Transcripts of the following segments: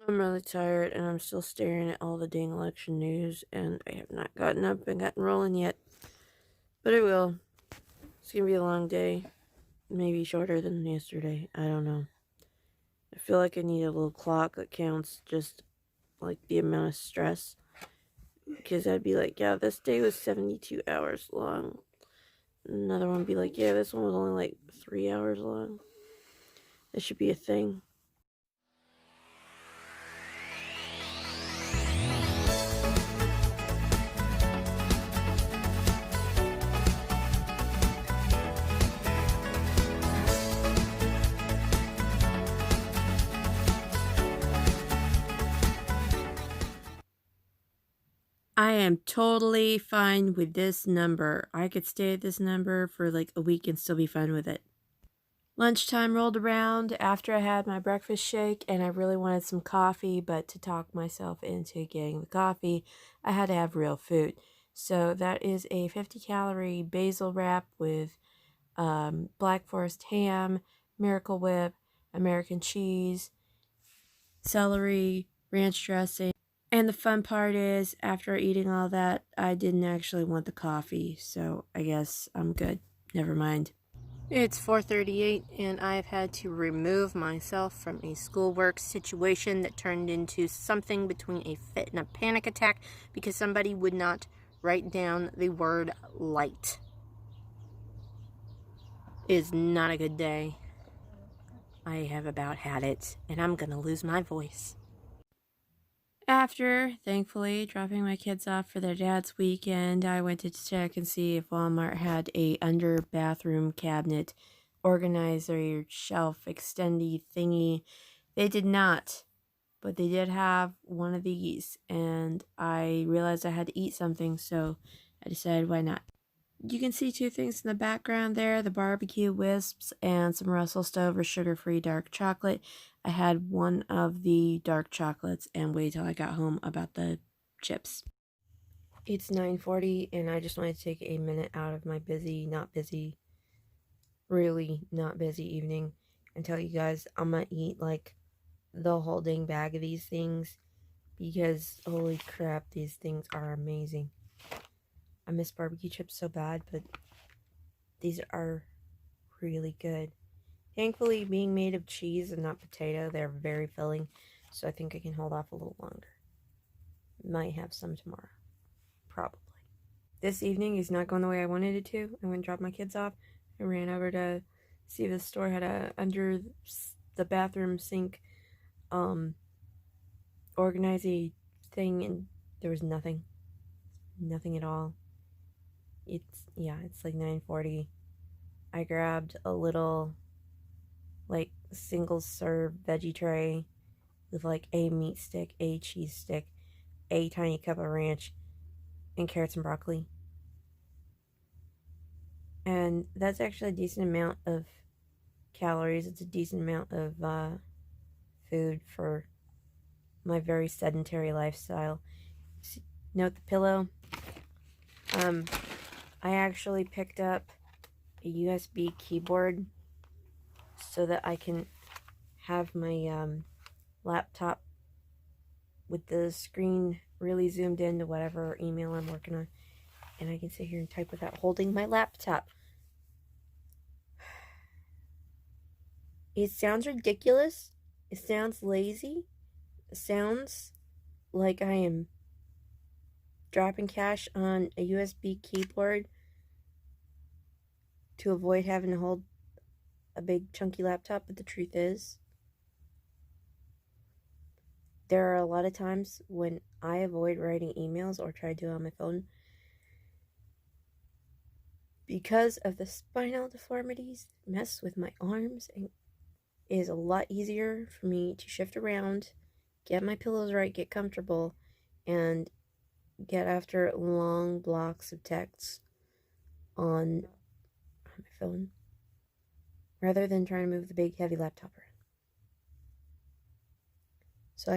I'm really tired and I'm still staring at all the dang election news and I have not gotten up and gotten rolling yet. But I will. It's gonna be a long day. Maybe shorter than yesterday. I don't know. I feel like I need a little clock that counts just like the amount of stress. Because I'd be like, yeah, this day was 72 hours long. Another one would be like, yeah, this one was only like 3 hours long. This should be a thing. I am totally fine with this number. I could stay at this number for like a week and still be fine with it. Lunchtime rolled around after I had my breakfast shake and I really wanted some coffee, but to talk myself into getting the coffee, I had to have real food. So that is a 50-calorie basil wrap with Black Forest ham, Miracle Whip, American cheese, celery, ranch dressing. And the fun part is, after eating all that, I didn't actually want the coffee, so I guess I'm good. Never mind. It's 4:38 and I've had to remove myself from a schoolwork situation that turned into something between a fit and a panic attack because somebody would not write down the word light. It is not a good day. I have about had it and I'm gonna lose my voice. After, thankfully, dropping my kids off for their dad's weekend, I went to check and see if Walmart had a under bathroom cabinet organizer shelf extendy thingy. They did not, but they did have one of these, and I realized I had to eat something, so I decided why not. You can see two things in the background there, the barbecue wisps and some Russell Stover sugar-free dark chocolate. I had one of the dark chocolates and waited till I got home about the chips. It's 9:40 and I just wanted to take a minute out of my really not busy evening and tell you guys I'm gonna eat like the whole dang bag of these things because holy crap, these things are amazing. I miss barbecue chips so bad, but these are really good. Thankfully, being made of cheese and not potato, they're very filling, so I think I can hold off a little longer. Might have some tomorrow. Probably. This evening is not going the way I wanted it to. I went and dropped my kids off. I ran over to see if the store had a under the bathroom sink organizing thing, and there was nothing. Nothing at all. It's like 9:40. I grabbed a little like single serve veggie tray with like a meat stick, a cheese stick, a tiny cup of ranch, and carrots and broccoli. And that's actually a decent amount of calories. It's a decent amount of food for my very sedentary lifestyle. Note the pillow. I actually picked up a USB keyboard so that I can have my laptop with the screen really zoomed into whatever email I'm working on, and I can sit here and type without holding my laptop. It sounds ridiculous. It sounds lazy. It sounds like I am dropping cash on a USB keyboard to avoid having to hold a big chunky laptop, but the truth is, there are a lot of times when I avoid writing emails or try to do it on my phone because of the spinal deformities mess with my arms, and it is a lot easier for me to shift around, get my pillows right, get comfortable, and get after long blocks of text on my phone rather than trying to move the big heavy laptop around. So I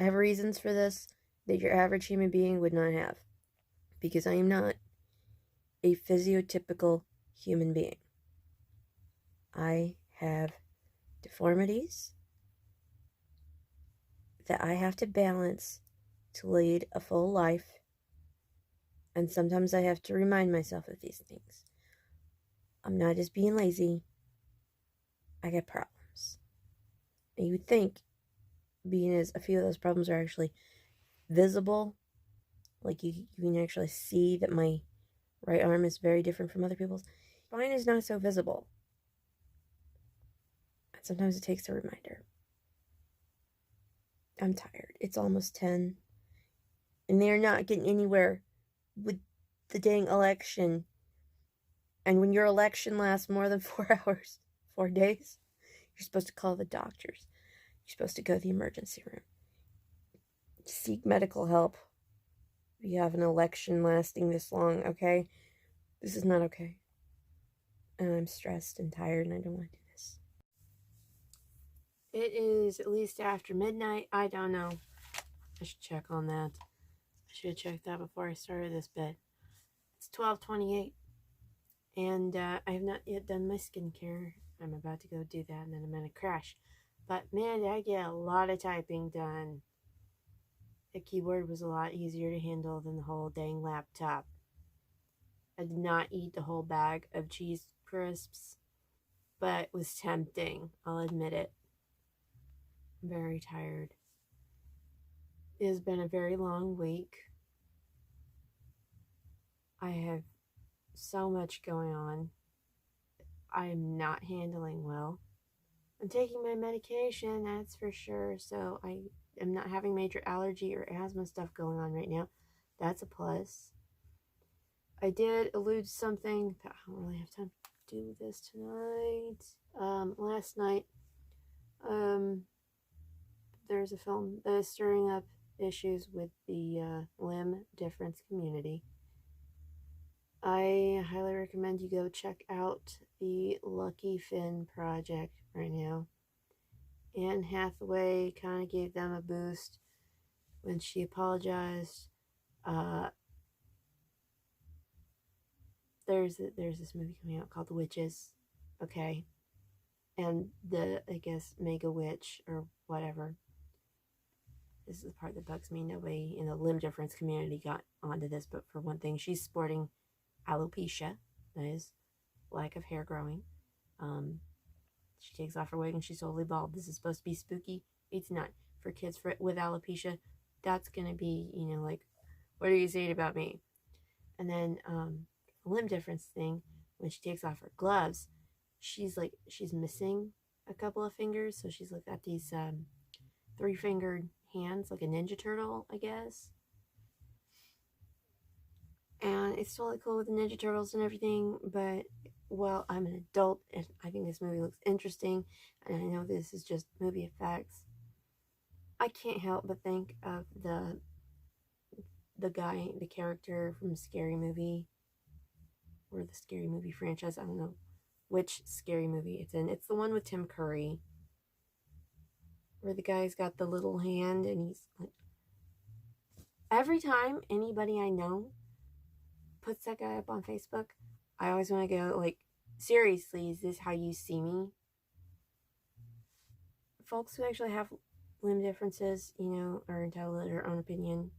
have reasons for this that your average human being would not have, because I am not a physiotypical human being. I have deformities that I have to balance to lead a full life. And sometimes I have to remind myself of these things. I'm not just being lazy. I got problems. And you would think, being as a few of those problems are actually visible, like you can actually see that my right arm is very different from other people's. Mine is not so visible. And sometimes it takes a reminder. I'm tired. It's almost 10. And they're not getting anywhere with the dang election. And when your election lasts more than 4 hours, 4 days, you're supposed to call the doctors. You're supposed to go to the emergency room. Seek medical help. If you have an election lasting this long, okay? This is not okay. And I'm stressed and tired and I don't want to do this. It is at least after midnight. I don't know. I should check on that. I should have checked that before I started this bed. It's 12:28. And I have not yet done my skincare. I'm about to go do that and then I'm going to crash. But man, did I get a lot of typing done. The keyboard was a lot easier to handle than the whole dang laptop. I did not eat the whole bag of cheese crisps, but it was tempting. I'll admit it. I'm very tired. It has been a very long week. I have so much going on. I am not handling well. I'm taking my medication, that's for sure, so I am not having major allergy or asthma stuff going on right now. That's a plus. I did allude to something that I don't really have time to do this tonight. Last night, there's a film that is stirring up issues with the limb difference community. I highly recommend you go check out the Lucky Finn project right now. Anne Hathaway kind of gave them a boost when she apologized. There's this movie coming out called The Witches, okay, and the I guess Mega Witch or whatever. This is the part that bugs me. Nobody in the limb difference community got onto this, but for one thing, she's sporting alopecia, that is, lack of hair growing. She takes off her wig and she's totally bald. This is supposed to be spooky. It's not. For kids with alopecia, that's gonna be, like, what are you saying about me? And then the limb difference thing, when she takes off her gloves, she's missing a couple of fingers, so she's like got these 3-fingered hands, like a Ninja Turtle, I guess. And it's totally cool with the Ninja Turtles and everything, but, well, I'm an adult, and I think this movie looks interesting, and I know this is just movie effects. I can't help but think of the guy, the character from Scary Movie, or the Scary Movie franchise, I don't know which Scary Movie it's in. It's the one with Tim Curry, where the guy's got the little hand, and he's like, every time anybody I know puts that guy up on Facebook, I always want to go, like, seriously, is this how you see me? Folks who actually have limb differences, are entitled to their own opinion.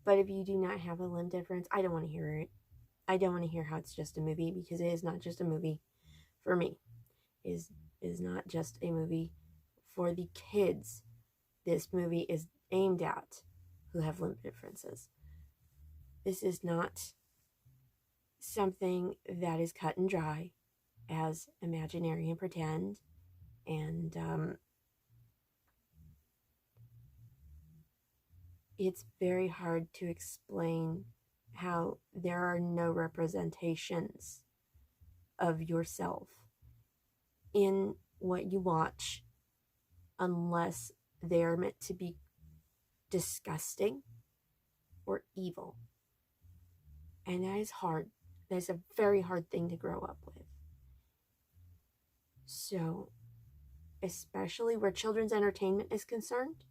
But if you do not have a limb difference, I don't want to hear it. I don't want to hear how it's just a movie, because it is not just a movie for me. It is not just a movie for the kids. This movie is aimed at who have limb differences. This is not something that is cut and dry as imaginary and pretend. And it's very hard to explain how there are no representations of yourself in what you watch unless they are meant to be disgusting or evil. And that is hard. That is a very hard thing to grow up with. So, especially where children's entertainment is concerned,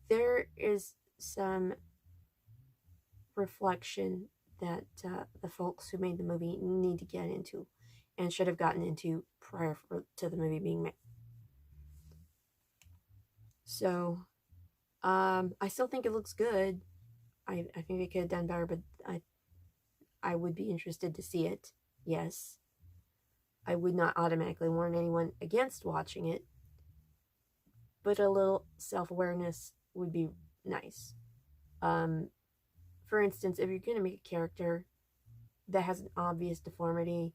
there is some reflection that the folks who made the movie need to get into and should have gotten into prior to the movie being made. So, I still think it looks good. I think they could have done better, but I would be interested to see it. Yes. I would not automatically warn anyone against watching it, but a little self-awareness would be nice. For instance, if you're going to make a character that has an obvious deformity,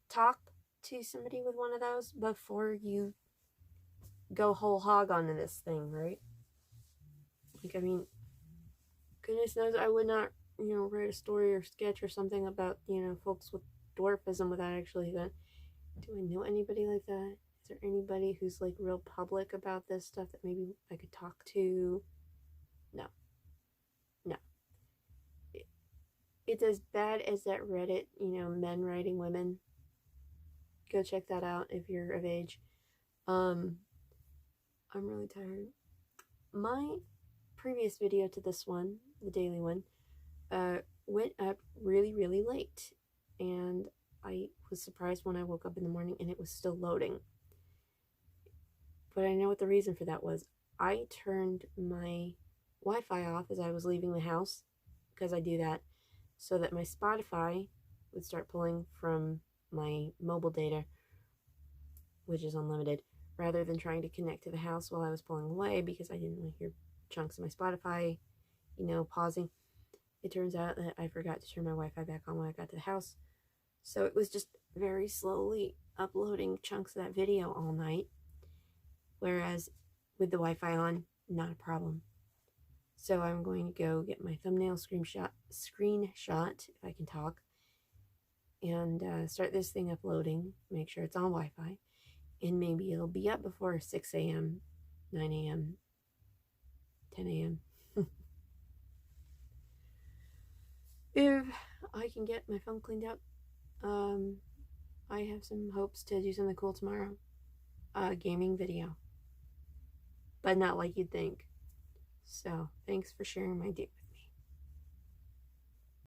talk to somebody with one of those before you go whole hog onto this thing, right? Like, I mean, goodness knows I would not, write a story or sketch or something about, folks with dwarfism without actually that. Do I know anybody like that? Is there anybody who's like real public about this stuff that maybe I could talk to? No. No. It's as bad as that Reddit, men writing women. Go check that out if you're of age. I'm really tired. My previous video to this one, the daily one, went up really, really late. And I was surprised when I woke up in the morning and it was still loading. But I know what the reason for that was. I turned my Wi-Fi off as I was leaving the house, because I do that, so that my Spotify would start pulling from my mobile data, which is unlimited, rather than trying to connect to the house while I was pulling away, because I didn't want to hear chunks of my Spotify, pausing. It turns out that I forgot to turn my Wi-Fi back on when I got to the house, so it was just very slowly uploading chunks of that video all night, whereas with the Wi-Fi on, not a problem. So I'm going to go get my thumbnail screenshot, if I can talk, and start this thing uploading, make sure it's on Wi-Fi, and maybe it'll be up before 6 a.m., 9 a.m., 10 a.m. If I can get my phone cleaned up, I have some hopes to do something cool tomorrow. A gaming video. But not like you'd think. So, thanks for sharing my day with me.